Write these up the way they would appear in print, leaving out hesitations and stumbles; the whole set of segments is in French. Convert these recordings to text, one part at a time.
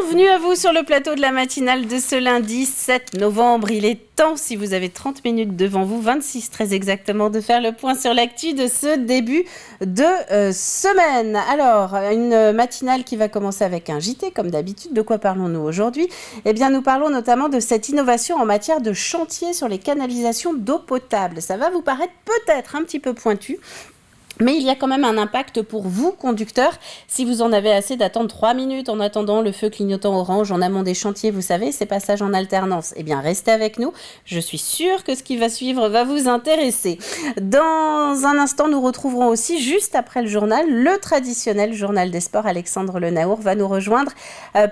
Bienvenue à vous sur le plateau de la matinale de ce lundi 7 novembre. Il est temps, si vous avez 30 minutes devant vous, 26 très exactement, de faire le point sur l'actu de ce début de semaine. Alors, une matinale qui va commencer avec un JT, comme d'habitude. De quoi parlons-nous aujourd'hui ? Eh bien, nous parlons notamment de cette innovation en matière de chantier sur les canalisations d'eau potable. Ça va vous paraître peut-être un petit peu pointu, mais il y a quand même un impact pour vous, conducteurs. Si vous en avez assez d'attendre 3 minutes en attendant le feu clignotant orange en amont des chantiers, vous savez, ces passages en alternance, eh bien, restez avec nous. Je suis sûre que ce qui va suivre va vous intéresser. Dans un instant, nous retrouverons aussi, juste après le journal, le traditionnel journal des sports. Alexandre Le Naour va nous rejoindre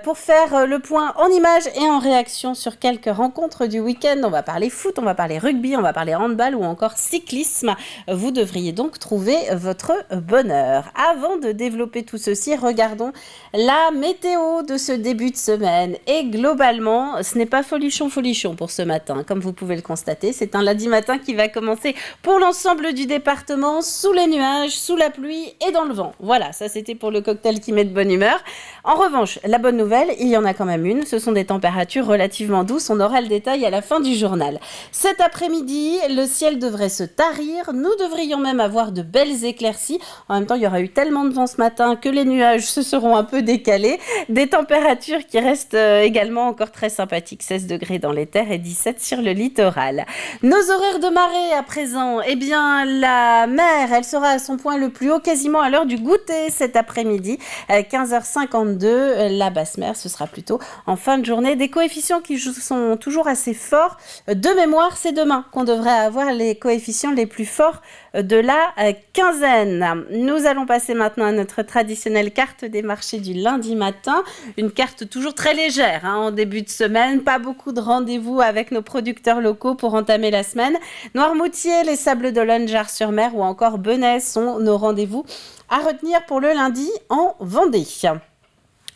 pour faire le point en images et en réaction sur quelques rencontres du week-end. On va parler foot, on va parler rugby, on va parler handball ou encore cyclisme. Vous devriez donc trouver votre bonheur. Avant de développer tout ceci, regardons la météo de ce début de semaine. Et globalement, ce n'est pas folichon pour ce matin. Comme vous pouvez le constater, c'est un lundi matin qui va commencer pour l'ensemble du département sous les nuages, sous la pluie et dans le vent. Voilà, ça c'était pour le cocktail qui met de bonne humeur. En revanche, la bonne nouvelle, il y en a quand même une. Ce sont des températures relativement douces. On aura le détail à la fin du journal. Cet après-midi, le ciel devrait se tarir. Nous devrions même avoir de belles éclaircies. En même temps, il y aura eu tellement de vent ce matin que les nuages se seront un peu décalés. Des températures qui restent également encore très sympathiques. 16 degrés dans les terres et 17 sur le littoral. Nos horaires de marée à présent. Eh bien, la mer, elle sera à son point le plus haut quasiment à l'heure du goûter cet après-midi. 15h52. La basse mer, ce sera plutôt en fin de journée. Des coefficients qui sont toujours assez forts. De mémoire, c'est demain qu'on devrait avoir les coefficients les plus forts de la quinzaine. Nous allons passer maintenant à notre traditionnelle carte des marchés du lundi matin. Une carte toujours très légère en début de semaine. Pas beaucoup de rendez-vous avec nos producteurs locaux pour entamer la semaine. Noirmoutier, les Sables d'Olonne, Jars-sur-Mer ou encore Benez sont nos rendez-vous à retenir pour le lundi en Vendée.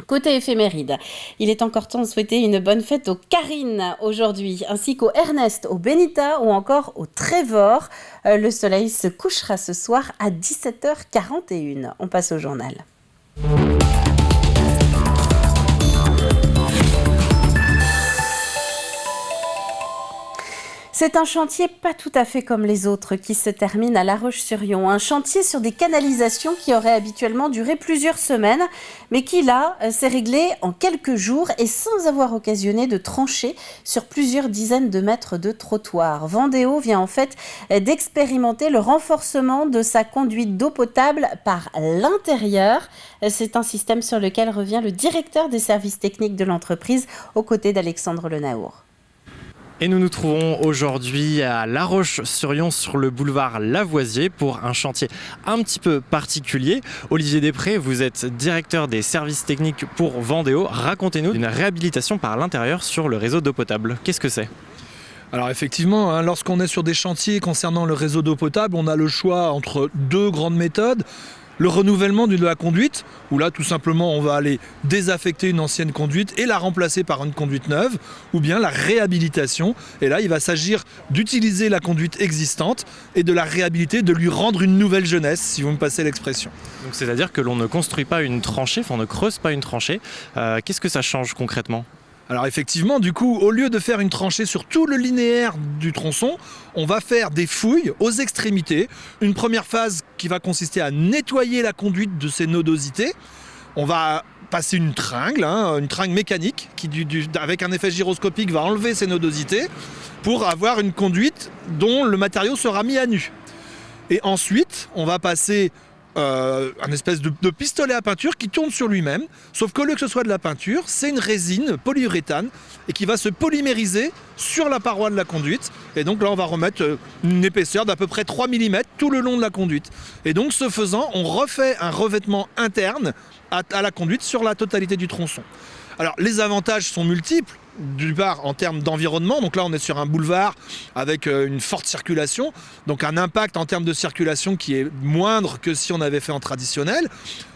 Côté éphéméride, il est encore temps de souhaiter une bonne fête aux Karine aujourd'hui, ainsi qu'au Ernest, au Benita ou encore au Trevor. Le soleil se couchera ce soir à 17h41. On passe au journal. C'est un chantier pas tout à fait comme les autres qui se termine à La Roche-sur-Yon. Un chantier sur des canalisations qui aurait habituellement duré plusieurs semaines, mais qui là s'est réglé en quelques jours et sans avoir occasionné de tranchées sur plusieurs dizaines de mètres de trottoir. Vendéo vient en fait d'expérimenter le renforcement de sa conduite d'eau potable par l'intérieur. C'est un système sur lequel revient le directeur des services techniques de l'entreprise aux côtés d'Alexandre Le Naour. Et nous nous trouvons aujourd'hui à La Roche-sur-Yon sur le boulevard Lavoisier pour un chantier un petit peu particulier. Olivier Després, vous êtes directeur des services techniques pour Vendéo. Racontez-nous une réhabilitation par l'intérieur sur le réseau d'eau potable. Qu'est-ce que c'est ? Alors effectivement, lorsqu'on est sur des chantiers concernant le réseau d'eau potable, on a le choix entre deux grandes méthodes. Le renouvellement de la conduite, où là tout simplement on va aller désaffecter une ancienne conduite et la remplacer par une conduite neuve, ou bien la réhabilitation, et là il va s'agir d'utiliser la conduite existante et de la réhabiliter, de lui rendre une nouvelle jeunesse, si vous me passez l'expression. Donc c'est-à-dire que l'on ne construit pas une tranchée, on ne creuse pas une tranchée. Qu'est-ce que ça change concrètement ? Alors effectivement, du coup, au lieu de faire une tranchée sur tout le linéaire du tronçon, on va faire des fouilles aux extrémités. Une première phase qui va consister à nettoyer la conduite de ses nodosités. On va passer une tringle mécanique qui, avec un effet gyroscopique, va enlever ces nodosités pour avoir une conduite dont le matériau sera mis à nu. Et ensuite, on va passer un espèce de pistolet à peinture qui tourne sur lui-même, sauf qu'au lieu que ce soit de la peinture, c'est une résine polyuréthane et qui va se polymériser sur la paroi de la conduite. Et donc là, on va remettre une épaisseur d'à peu près 3 mm tout le long de la conduite. Et donc, ce faisant, on refait un revêtement interne à la conduite sur la totalité du tronçon. Alors, les avantages sont multiples. D'une part en termes d'environnement, donc là on est sur un boulevard avec une forte circulation, donc un impact en termes de circulation qui est moindre que si on avait fait en traditionnel.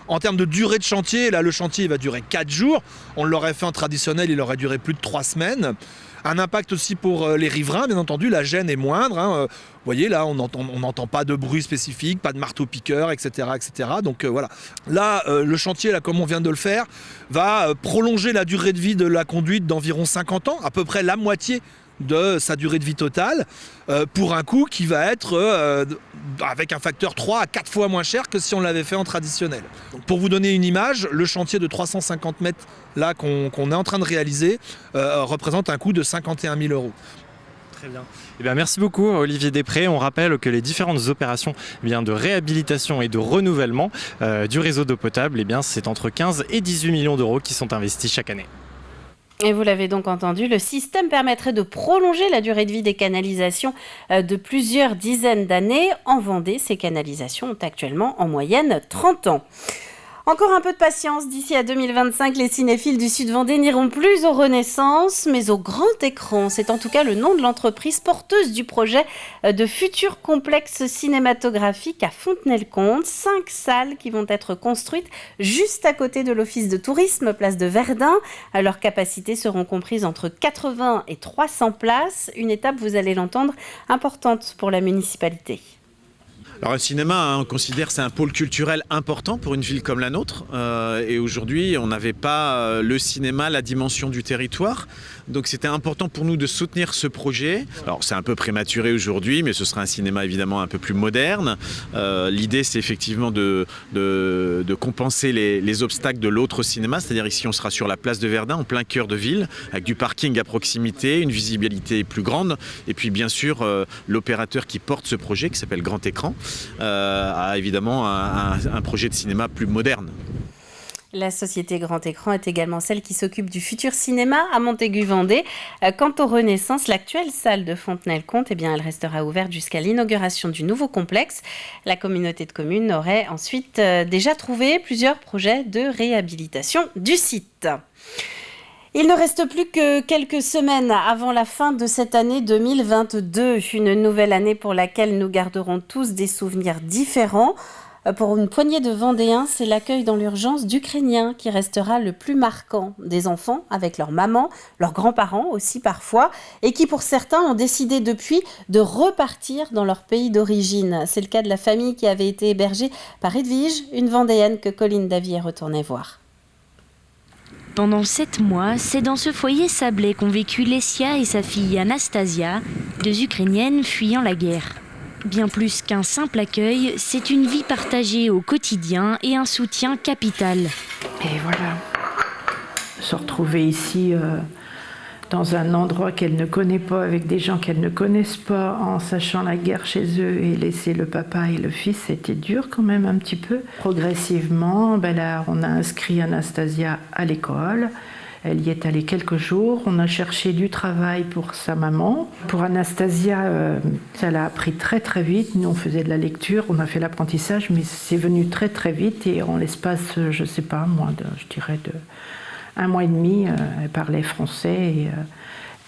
En termes de durée de chantier, là le chantier il va durer 4 jours, on l'aurait fait en traditionnel, il aurait duré plus de 3 semaines. Un impact aussi pour les riverains, bien entendu, la gêne est moindre. Vous voyez, là, on n'entend pas de bruit spécifique, pas de marteau-piqueur, etc. etc. Donc voilà. Là, le chantier, là, comme on vient de le faire, va prolonger la durée de vie de la conduite d'environ 50 ans, à peu près la moitié de sa durée de vie totale, pour un coût qui va être avec un facteur 3 à 4 fois moins cher que si on l'avait fait en traditionnel. Donc, pour vous donner une image, le chantier de 350 mètres là, qu'on est en train de réaliser représente un coût de 51 000 €. Très bien. Eh bien, merci beaucoup Olivier Després. On rappelle que les différentes opérations de réhabilitation et de renouvellement du réseau d'eau potable, c'est entre 15 et 18 millions d'euros qui sont investis chaque année. Et vous l'avez donc entendu, le système permettrait de prolonger la durée de vie des canalisations de plusieurs dizaines d'années. En Vendée, ces canalisations ont actuellement en moyenne 30 ans. Encore un peu de patience, d'ici à 2025, les cinéphiles du Sud-Vendée n'iront plus aux Renaissances, mais au grand écran. C'est en tout cas le nom de l'entreprise porteuse du projet de futur complexe cinématographique à Fontenay-le-Comte. 5 salles qui vont être construites juste à côté de l'office de tourisme, place de Verdun. Leurs capacités seront comprises entre 80 et 300 places. Une étape, vous allez l'entendre, importante pour la municipalité. Alors un cinéma, on considère que c'est un pôle culturel important pour une ville comme la nôtre. Et aujourd'hui, on n'avait pas le cinéma, la dimension du territoire. Donc c'était important pour nous de soutenir ce projet. Alors c'est un peu prématuré aujourd'hui, mais ce sera un cinéma évidemment un peu plus moderne. L'idée, c'est effectivement de compenser les obstacles de l'autre cinéma. C'est-à-dire ici, on sera sur la place de Verdun, en plein cœur de ville, avec du parking à proximité, une visibilité plus grande. Et puis bien sûr, l'opérateur qui porte ce projet, qui s'appelle Grand Écran, a évidemment un projet de cinéma plus moderne. La société Grand Écran est également celle qui s'occupe du futur cinéma à Montaigu-Vendée. Quant aux Renaissances, l'actuelle salle de Fontenay-le-Comte, elle restera ouverte jusqu'à l'inauguration du nouveau complexe. La communauté de communes aurait ensuite déjà trouvé plusieurs projets de réhabilitation du site. Il ne reste plus que quelques semaines avant la fin de cette année 2022, une nouvelle année pour laquelle nous garderons tous des souvenirs différents. Pour une poignée de Vendéens, c'est l'accueil dans l'urgence d'Ukrainiens qui restera le plus marquant. Des enfants avec leur maman, leurs grands-parents aussi parfois, et qui pour certains ont décidé depuis de repartir dans leur pays d'origine. C'est le cas de la famille qui avait été hébergée par Edwige, une Vendéenne que Colline Davy est retournée voir. Pendant 7 mois, c'est dans ce foyer sablé qu'ont vécu Lesia et sa fille Anastasia, 2 Ukrainiennes fuyant la guerre. Bien plus qu'un simple accueil, c'est une vie partagée au quotidien et un soutien capital. Et voilà, se retrouver ici dans un endroit qu'elle ne connaît pas, avec des gens qu'elle ne connaissent pas, en sachant la guerre chez eux et laisser le papa et le fils, c'était dur quand même un petit peu. Progressivement, là, on a inscrit Anastasia à l'école. Elle y est allée quelques jours. On a cherché du travail pour sa maman. Pour Anastasia, ça l'a appris très très vite. Nous, on faisait de la lecture, on a fait l'apprentissage, mais c'est venu très très vite. Et en l'espace, je sais pas, je dirais de 1 mois et demi, elle parlait français et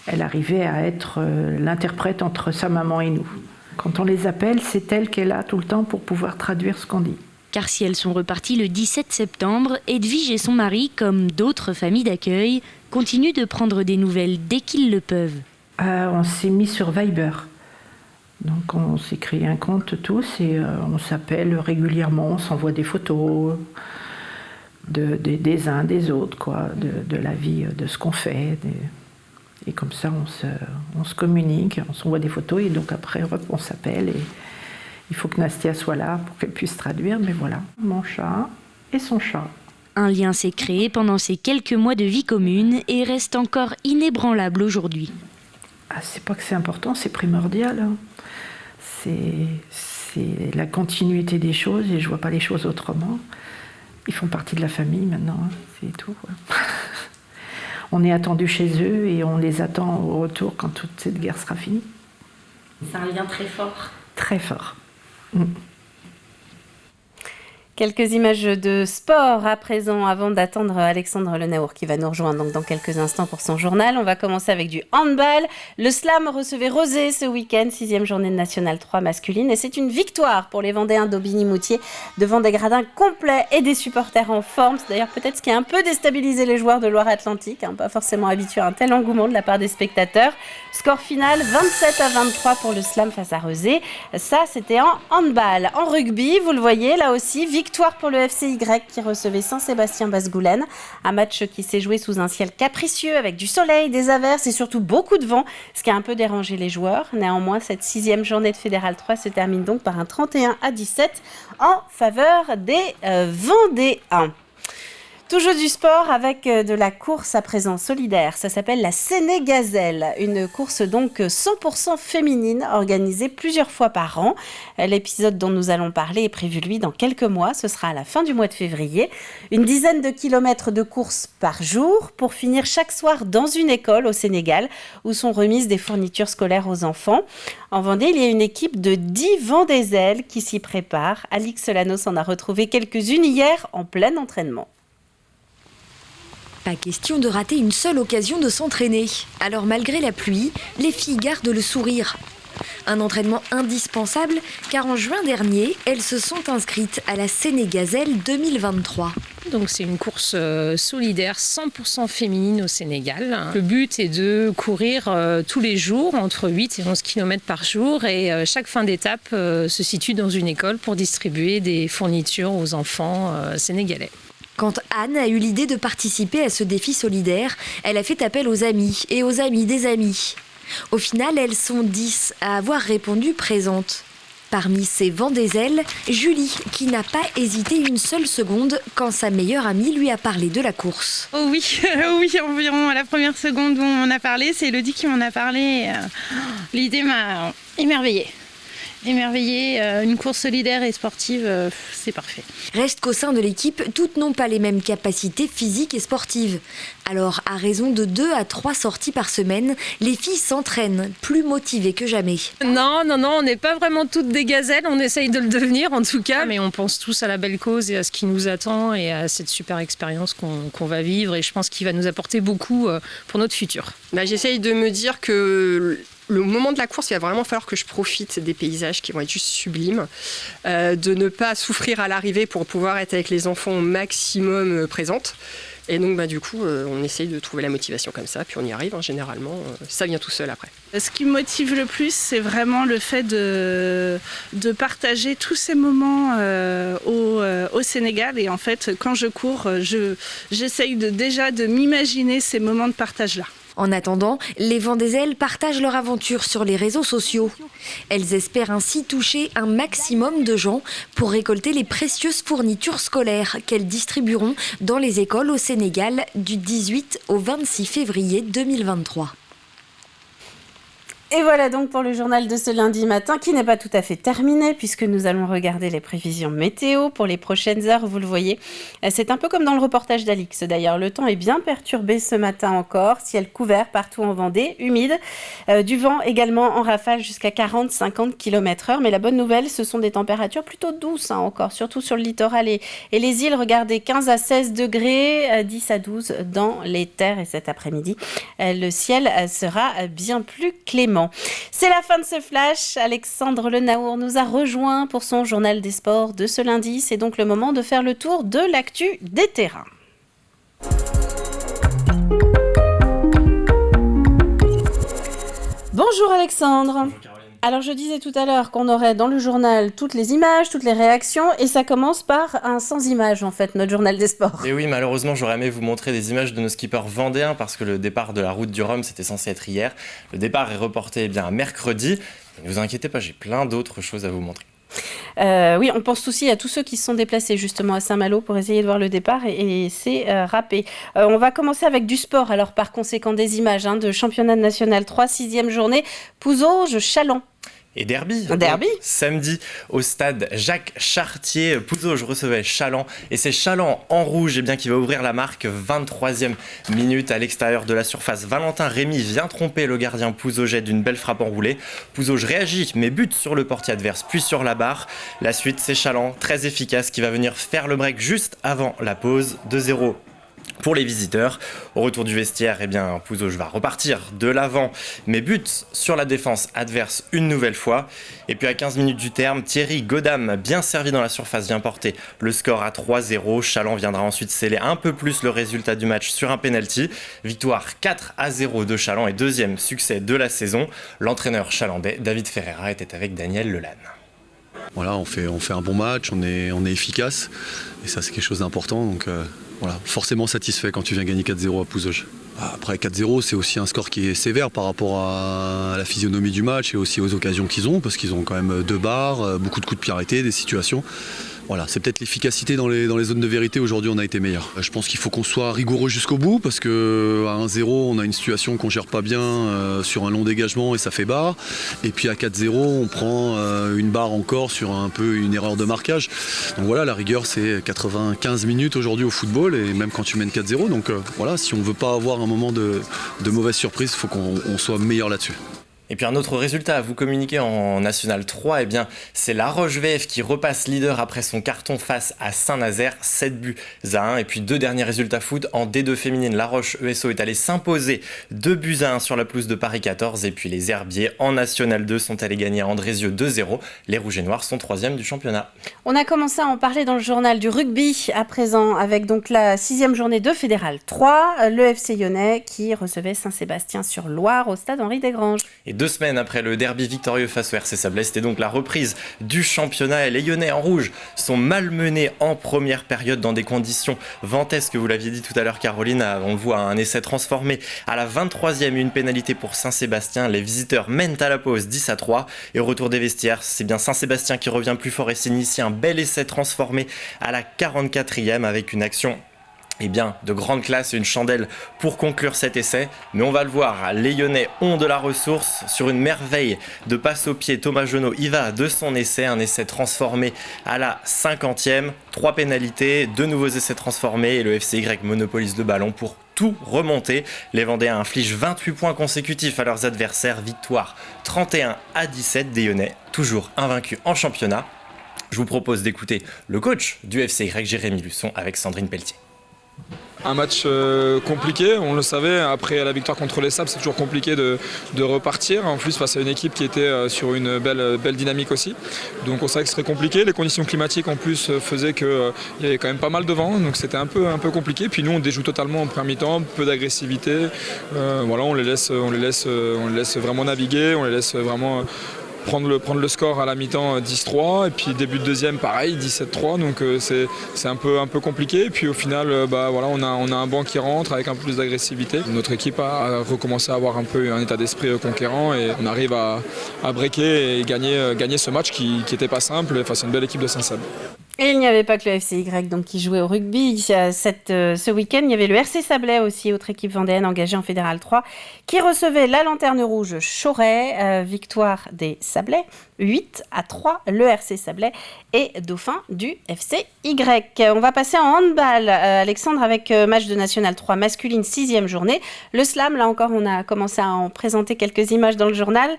elle arrivait à être l'interprète entre sa maman et nous. Quand on les appelle, c'est elle qui est là tout le temps pour pouvoir traduire ce qu'on dit. Car si elles sont reparties le 17 septembre, Edwige et son mari, comme d'autres familles d'accueil, continuent de prendre des nouvelles dès qu'ils le peuvent. On s'est mis sur Viber. Donc on s'est créé un compte tous et on s'appelle régulièrement, on s'envoie des photos des uns, des autres, quoi, de la vie, de ce qu'on fait. Et comme ça, on se communique, on s'envoie des photos et donc après, on s'appelle et il faut que Nastia soit là pour qu'elle puisse traduire, mais voilà, mon chat et son chat. Un lien s'est créé pendant ces quelques mois de vie commune et reste encore inébranlable aujourd'hui. C'est pas que c'est important, c'est primordial. Hein. C'est la continuité des choses et je vois pas les choses autrement. Ils font partie de la famille maintenant, hein, c'est tout. Ouais. On est attendu chez eux et on les attend au retour quand toute cette guerre sera finie. C'est un lien très fort. Très fort. Quelques images de sport à présent avant d'attendre Alexandre Lenaour qui va nous rejoindre donc dans quelques instants pour son journal. On va commencer avec du handball. Le Slam recevait Rozé ce week-end, 6e journée de Nationale 3 masculine. Et c'est une victoire pour les Vendéens d'Aubigny-Moutier devant des gradins complets et des supporters en forme. C'est d'ailleurs peut-être ce qui a un peu déstabilisé les joueurs de Loire-Atlantique, pas forcément habitués à un tel engouement de la part des spectateurs. Score final 27-23 pour le Slam face à Rozé. Ça, c'était en handball. En rugby, vous le voyez, là aussi, victoire pour le FCY qui recevait Saint-Sébastien-Basse-Goulaine. Un match qui s'est joué sous un ciel capricieux avec du soleil, des averses et surtout beaucoup de vent, ce qui a un peu dérangé les joueurs. Néanmoins, cette 6e journée de Fédéral 3 se termine donc par un 31-17 en faveur des Vendéens. Toujours du sport avec de la course à présent solidaire. Ça s'appelle la Sénégazelle. Une course donc 100% féminine organisée plusieurs fois par an. L'épisode dont nous allons parler est prévu, lui, dans quelques mois. Ce sera à la fin du mois de février. Une dizaine de kilomètres de course par jour pour finir chaque soir dans une école au Sénégal où sont remises des fournitures scolaires aux enfants. En Vendée, il y a une équipe de 10 Vendézelles qui s'y prépare. Alix Solano s'en a retrouvé quelques-unes hier en plein entraînement. Pas question de rater une seule occasion de s'entraîner. Alors malgré la pluie, les filles gardent le sourire. Un entraînement indispensable car en juin dernier, elles se sont inscrites à la Sénégazelle 2023. Donc c'est une course solidaire 100% féminine au Sénégal. Le but est de courir tous les jours entre 8 et 11 km par jour et chaque fin d'étape se situe dans une école pour distribuer des fournitures aux enfants sénégalais. Quand Anne a eu l'idée de participer à ce défi solidaire, elle a fait appel aux amis et aux amis des amis. Au final, elles sont 10 à avoir répondu présentes. Parmi ces Vendézelles, Julie, qui n'a pas hésité une seule seconde quand sa meilleure amie lui a parlé de la course. Oh oui, oui, environ à la première seconde où on a parlé, c'est Elodie qui m'en a parlé. L'idée m'a émerveillée. Une course solidaire et sportive, c'est parfait. Reste qu'au sein de l'équipe, toutes n'ont pas les mêmes capacités physiques et sportives. Alors, à raison de 2 à 3 sorties par semaine, les filles s'entraînent, plus motivées que jamais. Non, on n'est pas vraiment toutes des gazelles, on essaye de le devenir en tout cas. Mais on pense tous à la belle cause et à ce qui nous attend et à cette super expérience qu'on va vivre et je pense qu'il va nous apporter beaucoup pour notre futur. J'essaye de me dire que le moment de la course, il va vraiment falloir que je profite des paysages qui vont être juste sublimes, de ne pas souffrir à l'arrivée pour pouvoir être avec les enfants au maximum présentes. Et donc du coup, on essaye de trouver la motivation comme ça, puis on y arrive, généralement, ça vient tout seul après. Ce qui me motive le plus, c'est vraiment le fait de partager tous ces moments au Sénégal. Et en fait, quand je cours, j'essaye déjà de m'imaginer ces moments de partage-là. En attendant, les Vendézelles partagent leur aventure sur les réseaux sociaux. Elles espèrent ainsi toucher un maximum de gens pour récolter les précieuses fournitures scolaires qu'elles distribueront dans les écoles au Sénégal du 18 au 26 février 2023. Et voilà donc pour le journal de ce lundi matin qui n'est pas tout à fait terminé puisque nous allons regarder les prévisions météo pour les prochaines heures, vous le voyez. C'est un peu comme dans le reportage d'Alix d'ailleurs. Le temps est bien perturbé ce matin encore, ciel couvert partout en Vendée, humide. Du vent également en rafale jusqu'à 40-50 km/h. Mais la bonne nouvelle, ce sont des températures plutôt douces encore, surtout sur le littoral et les îles. Regardez, 15 à 16 degrés, 10 à 12 dans les terres. Et cet après-midi, le ciel sera bien plus clément. C'est la fin de ce flash. Alexandre Lenaour nous a rejoint pour son journal des sports de ce lundi. C'est donc le moment de faire le tour de l'actu des terrains. Bonjour Alexandre. Bonjour Caroline. Alors je disais tout à l'heure qu'on aurait dans le journal toutes les images, toutes les réactions et ça commence par un sans images en fait, notre journal des sports. Et oui, malheureusement j'aurais aimé vous montrer des images de nos skippers vendéens parce que le départ de la route du Rhum c'était censé être hier. Le départ est reporté à mercredi. Ne vous inquiétez pas, j'ai plein d'autres choses à vous montrer. Oui, on pense aussi à tous ceux qui se sont déplacés justement à Saint-Malo pour essayer de voir le départ et c'est râpé. On va commencer avec du sport, alors par conséquent des images de championnat national 3, 6e journée, Pouzauges-Châlons. Et derby. Un derby. Samedi, au stade Jacques Chartier, Pouzauges recevait Challans. Et c'est Challans en rouge qui va ouvrir la marque. 23e minute à l'extérieur de la surface. Valentin Rémy vient tromper le gardien Pouzauget d'une belle frappe enroulée. Pouzauges réagit, mais bute sur le portier adverse, puis sur la barre. La suite, c'est Challans, très efficace, qui va venir faire le break juste avant la pause. 2-0. Pour les visiteurs, au retour du vestiaire, Pouzauges va repartir de l'avant, mais bute sur la défense adverse une nouvelle fois. Et puis à 15 minutes du terme, Thierry Godam, bien servi dans la surface, vient porter le score à 3-0. Challans viendra ensuite sceller un peu plus le résultat du match sur un penalty. Victoire 4-0 de Challans et deuxième succès de la saison. L'entraîneur chalandais, David Ferreira, était avec Daniel Lelanne. Voilà, on fait un bon match, on est efficace et ça c'est quelque chose d'important. Donc voilà, forcément satisfait quand tu viens gagner 4-0 à Pouzauges. Après 4-0, c'est aussi un score qui est sévère par rapport à la physionomie du match et aussi aux occasions qu'ils ont, parce qu'ils ont quand même 2 barres, beaucoup de coups de pied arrêtés, des situations. Voilà, c'est peut-être l'efficacité dans les zones de vérité. Aujourd'hui, on a été meilleur. Je pense qu'il faut qu'on soit rigoureux jusqu'au bout parce qu'à 1-0, on a une situation qu'on gère pas bien sur un long dégagement et ça fait barre. Et puis à 4-0, on prend une barre encore sur un peu une erreur de marquage. Donc voilà, la rigueur, c'est 95 minutes aujourd'hui au football et même quand tu mènes 4-0. Donc voilà, si on veut pas avoir un moment de mauvaise surprise, il faut qu'on soit meilleur là-dessus. Et puis un autre résultat à vous communiquer en National 3, c'est La Roche VF qui repasse leader après son carton face à Saint-Nazaire, 7-1. Et puis 2 derniers résultats foot en D2 féminine. La Roche ESO est allée s'imposer 2-1 sur la pelouse de Paris 14. Et puis les Herbiers en National 2 sont allés gagner à Andrézieux 2-0. Les Rouges et Noirs sont 3e du championnat. On a commencé à en parler dans le journal du rugby à présent avec donc la 6e journée de Fédéral 3. Le FC Lyonnais qui recevait Saint-Sébastien-sur-Loire au stade Henri-Desgranges. Et 2 semaines après le derby victorieux face au RC Sablé, c'était donc la reprise du championnat. Et les Lyonnais en rouge sont malmenés en première période dans des conditions ventesques. Vous l'aviez dit tout à l'heure, Caroline, on le voit, un essai transformé à la 23e, une pénalité pour Saint-Sébastien. Les visiteurs mènent à la pause 10-3. Et au retour des vestiaires, c'est bien Saint-Sébastien qui revient plus fort et s'initie un bel essai transformé à la 44e avec une action de grande classe et une chandelle pour conclure cet essai. Mais on va le voir, les Lyonnais ont de la ressource. Sur une merveille de passe au pied, Thomas Genot y va de son essai, un essai transformé à la 50e. 3 pénalités, 2 nouveaux essais transformés et le FCY monopolise le ballon pour tout remonter. Les Vendéens infligent 28 points consécutifs à leurs adversaires. Victoire 31-17 des Lyonnais, toujours invaincus en championnat. Je vous propose d'écouter le coach du FCY, Jérémy Luçon, avec Sandrine Pelletier. Un match compliqué, on le savait, après la victoire contre les Sables, c'est toujours compliqué de repartir, en plus face à une équipe qui était sur une belle dynamique aussi. Donc on savait que ce serait compliqué, les conditions climatiques en plus faisaient qu'il y avait quand même pas mal de vent, donc c'était un peu compliqué. Puis nous on déjoue totalement en première mi-temps, peu d'agressivité, on les laisse vraiment naviguer, on les laisse vraiment prendre le score à la mi-temps 10-3 et puis début de deuxième pareil 17-3, donc c'est un peu compliqué. Et puis au final on a un banc qui rentre avec un peu plus d'agressivité. Notre équipe a recommencé à avoir un peu un état d'esprit conquérant et on arrive à breaker et gagner ce match qui n'était pas simple face à une belle équipe de Saint-Seb. Et il n'y avait pas que le FCY donc, qui jouait au rugby. Ce week-end, il y avait le RC Sablé aussi, autre équipe vendéenne engagée en Fédéral 3, qui recevait la Lanterne Rouge Choret. Victoire des Sablais, 8-3, le RC Sablé et dauphin du FCY. On va passer en handball, Alexandre, avec match de National 3 masculine, 6e journée. Le slam, là encore, on a commencé à en présenter quelques images dans le journal,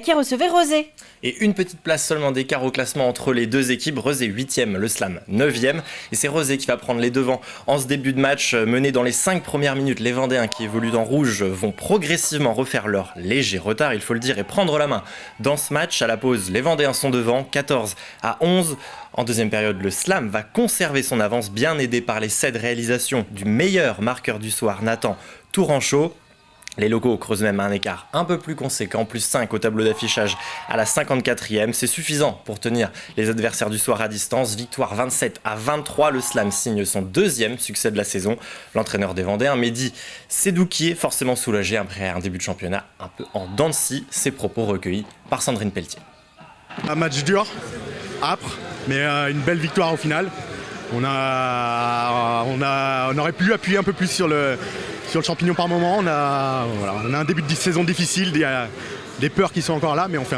qui recevait Rezé. Et une petite place seulement d'écart au classement entre les deux équipes. Rezé 8e, le slam 9e. Et c'est Rezé qui va prendre les devants en ce début de match. Mené dans les 5 premières minutes, les Vendéens qui évoluent en rouge vont progressivement refaire leur léger retard, il faut le dire, et prendre la main dans ce match. À la pause, les Vendéens sont devant, 14-11. En deuxième période, le slam va conserver son avance, bien aidé par les 7 réalisations du meilleur marqueur du soir, Nathan Touranchaud. Les locaux creusent même un écart un peu plus conséquent, plus 5 au tableau d'affichage à la 54e. C'est suffisant pour tenir les adversaires du soir à distance. Victoire 27-23, le slam signe son 2e succès de la saison. L'entraîneur des Vendéens, Mehdi Sedouki, forcément soulagé après un début de championnat un peu en dents de scie. Ses propos recueillis par Sandrine Pelletier. Un match dur, âpre, mais une belle victoire au final. On aurait pu appuyer un peu plus sur le champignon par moment. On a un début de saison difficile. Il des peurs qui sont encore là, mais on fait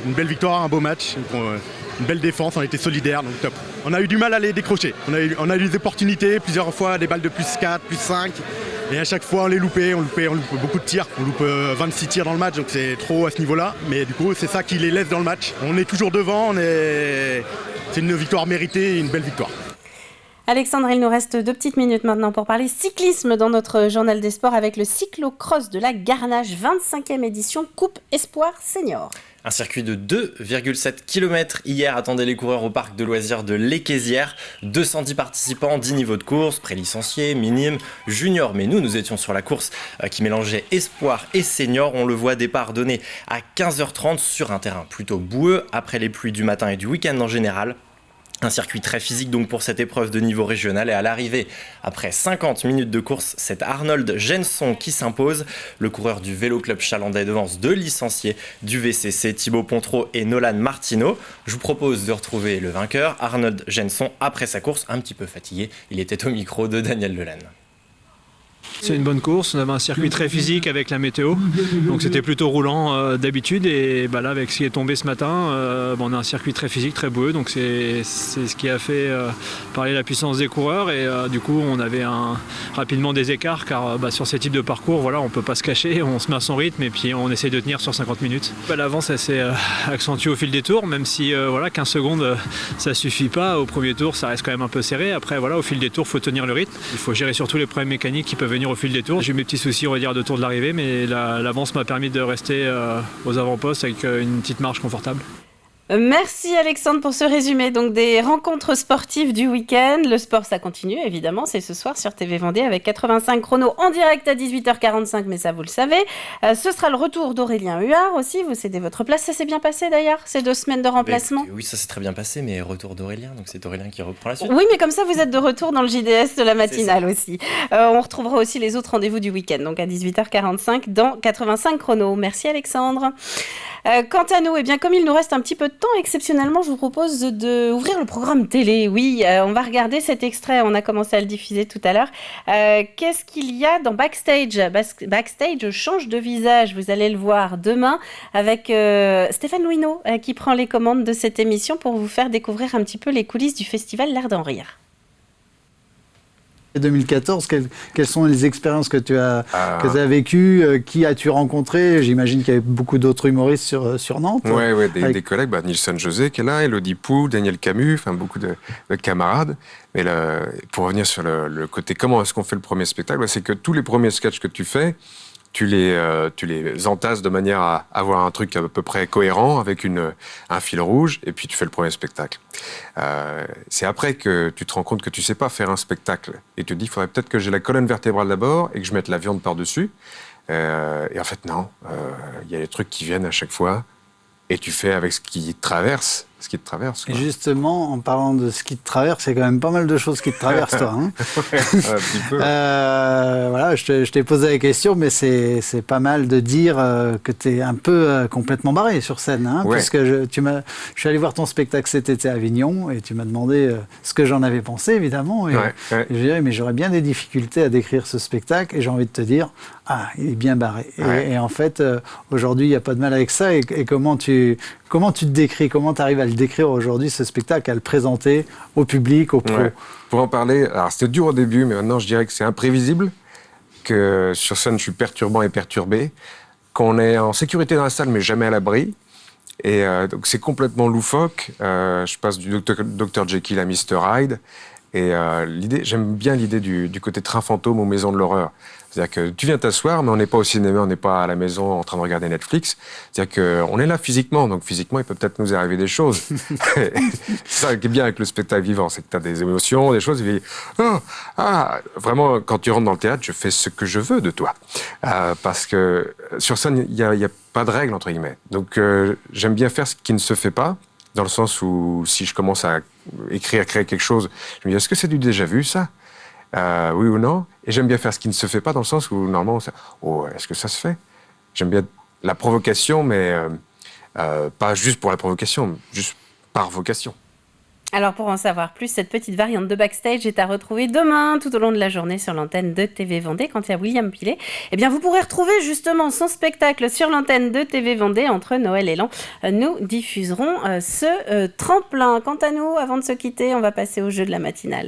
une belle victoire, un beau match, une belle défense, on était solidaires, donc top. On a eu du mal à les décrocher, on a eu des opportunités, plusieurs fois des balles de plus 4, plus 5, et à chaque fois on loupe beaucoup de tirs, on loupe 26 tirs dans le match, donc c'est trop à ce niveau-là, mais du coup c'est ça qui les laisse dans le match. On est toujours devant, c'est une victoire méritée et une belle victoire. Alexandre, il nous reste 2 petites minutes maintenant pour parler cyclisme dans notre journal des sports avec le cyclo-cross de la Garnache, 25e édition Coupe Espoir Senior. Un circuit de 2,7 km hier attendait les coureurs au parc de loisirs de l'Équézière. 210 participants, 10 niveaux de course, pré-licenciés, minimes, juniors. Mais nous étions sur la course qui mélangeait espoir et senior. On le voit, départ donné à 15h30 sur un terrain plutôt boueux après les pluies du matin et du week-end en général. Un circuit très physique donc pour cette épreuve de niveau régional et à l'arrivée, après 50 minutes de course, c'est Arnold Jenson qui s'impose. Le coureur du Vélo Club Chalandais devance 2 licenciés du VCC, Thibaut Pontreau et Nolan Martineau. Je vous propose de retrouver le vainqueur, Arnold Jenson, après sa course, un petit peu fatigué. Il était au micro de Daniel Delaine. C'est une bonne course, on avait un circuit très physique avec la météo, donc c'était plutôt roulant d'habitude et là avec ce qui est tombé ce matin, on a un circuit très physique, très boueux, donc c'est ce qui a fait parler la puissance des coureurs et du coup on avait rapidement des écarts car sur ces types de parcours on ne peut pas se cacher, on se met à son rythme et puis on essaie de tenir sur 50 minutes. L'avance elle s'est accentuée au fil des tours, même si 15 secondes ça suffit pas, au premier tour ça reste quand même un peu serré, après au fil des tours il faut tenir le rythme, il faut gérer surtout les problèmes mécaniques qui peuvent venir au fil des tours. J'ai eu mes petits soucis de tour de l'arrivée, mais l'avance m'a permis de rester aux avant-postes avec une petite marge confortable. Merci Alexandre pour ce résumé donc des rencontres sportives du week-end. Le sport ça continue évidemment, c'est ce soir sur TV Vendée avec 85 chronos en direct à 18h45, mais ça vous le savez. Ce sera le retour d'Aurélien Huard aussi, vous cédez votre place, ça s'est bien passé d'ailleurs ces 2 semaines de remplacement. Oui, ça s'est très bien passé, mais retour d'Aurélien, donc c'est Aurélien qui reprend la suite. Oui, mais comme ça vous êtes de retour dans le JDS de la matinale aussi. On retrouvera aussi les autres rendez-vous du week-end, donc à 18h45 dans 85 chronos. Merci Alexandre. Quant à nous, comme il nous reste un petit peu de temps, exceptionnellement, je vous propose d'ouvrir le programme télé. Oui, on va regarder cet extrait, on a commencé à le diffuser tout à l'heure. Qu'est-ce qu'il y a dans Backstage ? Backstage change de visage, vous allez le voir demain avec Stéphane Louineau qui prend les commandes de cette émission pour vous faire découvrir un petit peu les coulisses du festival L'Art d'en rire. 2014, quelles sont les expériences que tu as vécues, qui as-tu rencontré? J'imagine qu'il y avait beaucoup d'autres humoristes sur Nantes. Oui, des collègues, Nilson José qui est là, Elodie Pou, Daniel Camus, beaucoup de camarades. Mais pour revenir sur le côté comment est-ce qu'on fait le premier spectacle, c'est que tous les premiers sketchs que tu fais, tu les entasses de manière à avoir un truc à peu près cohérent avec un fil rouge, et puis tu fais le premier spectacle. C'est après que tu te rends compte que tu sais pas faire un spectacle, et tu te dis il faudrait peut-être que j'ai la colonne vertébrale d'abord et que je mette la viande par-dessus. Et en fait non, y a des trucs qui viennent à chaque fois, et tu fais avec ce qui te traverse. Et justement, en parlant de ce qui te traverse, c'est quand même pas mal de choses qui te traversent, toi. Hein. Ouais, un petit peu. Je t'ai posé la question, mais c'est pas mal de dire que tu es un peu complètement barré sur scène. Hein, ouais. Puisque je suis allé voir ton spectacle cet été à Avignon, et tu m'as demandé ce que j'en avais pensé, évidemment. Et je dirais, mais j'aurais bien des difficultés à décrire ce spectacle, et j'ai envie de te dire, il est bien barré. Et en fait, aujourd'hui, il n'y a pas de mal avec ça. Et comment tu te décris, comment tu arrives à le décrire aujourd'hui, ce spectacle, à le présenter au public, aux pros? Pour en parler, alors c'était dur au début, mais maintenant je dirais que c'est imprévisible, que sur scène je suis perturbant et perturbé, qu'on est en sécurité dans la salle mais jamais à l'abri, et donc c'est complètement loufoque. Je passe du Dr Jekyll à Mr Hyde, et j'aime bien l'idée du côté train fantôme ou maison de l'horreur. C'est-à-dire que tu viens t'asseoir, mais on n'est pas au cinéma, on n'est pas à la maison en train de regarder Netflix. C'est-à-dire qu'on est là physiquement, donc physiquement, il peut peut-être nous arriver des choses. C'est ça qui est bien avec le spectacle vivant, c'est que tu as des émotions, des choses, et vraiment, quand tu rentres dans le théâtre, je fais ce que je veux de toi. Parce que sur scène, il n'y a pas de règle, entre guillemets. Donc j'aime bien faire ce qui ne se fait pas, dans le sens où si je commence à écrire, à créer quelque chose, je me dis, est-ce que c'est du déjà vu, ça ? Oui ou non? Et j'aime bien faire ce qui ne se fait pas, dans le sens où normalement, est-ce que ça se fait? J'aime bien la provocation, mais pas juste pour la provocation, juste par vocation. Alors pour en savoir plus, cette petite variante de backstage est à retrouver demain tout au long de la journée sur l'antenne de TV Vendée. Quant à William Pilet, eh bien vous pourrez retrouver justement son spectacle sur l'antenne de TV Vendée entre Noël et l'an. Nous diffuserons ce tremplin. Quant à nous, avant de se quitter, on va passer au jeu de la matinale.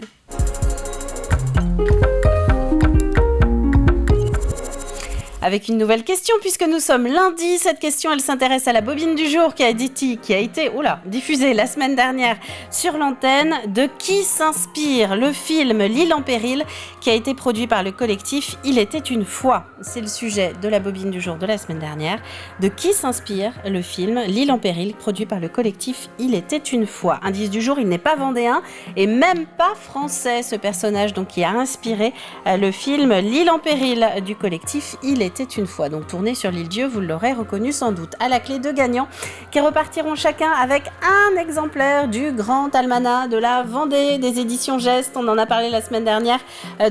Avec une nouvelle question, puisque nous sommes lundi. Cette question, elle s'intéresse à la bobine du jour qui a été diffusée la semaine dernière sur l'antenne. De qui s'inspire le film L'île en péril qui a été produit par le collectif Il était une fois? C'est le sujet de la bobine du jour de la semaine dernière. De qui s'inspire le film L'île en péril produit par le collectif Il était une fois? Indice du jour, il n'est pas vendéen et même pas français, ce personnage donc qui a inspiré le film L'île en péril du collectif Il était une fois, donc tourné sur l'île Dieu, vous l'aurez reconnu sans doute. À la clé, 2 gagnants qui repartiront chacun avec un exemplaire du grand almanach de la Vendée des éditions Geste. On en a parlé la semaine dernière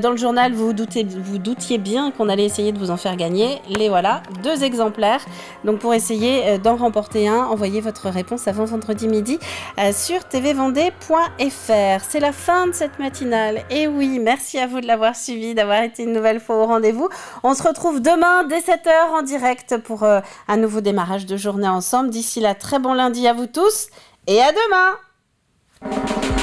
dans le journal, vous doutiez bien qu'on allait essayer de vous en faire gagner. Les voilà, 2 exemplaires. Donc pour essayer d'en remporter un, envoyez votre réponse avant vendredi midi sur tvvendée.fr. C'est la fin de cette matinale. Et oui, merci à vous de l'avoir suivi, d'avoir été une nouvelle fois au rendez-vous. On se retrouve demain dès 7h en direct pour un nouveau démarrage de journée ensemble. D'ici là, très bon lundi à vous tous et à demain!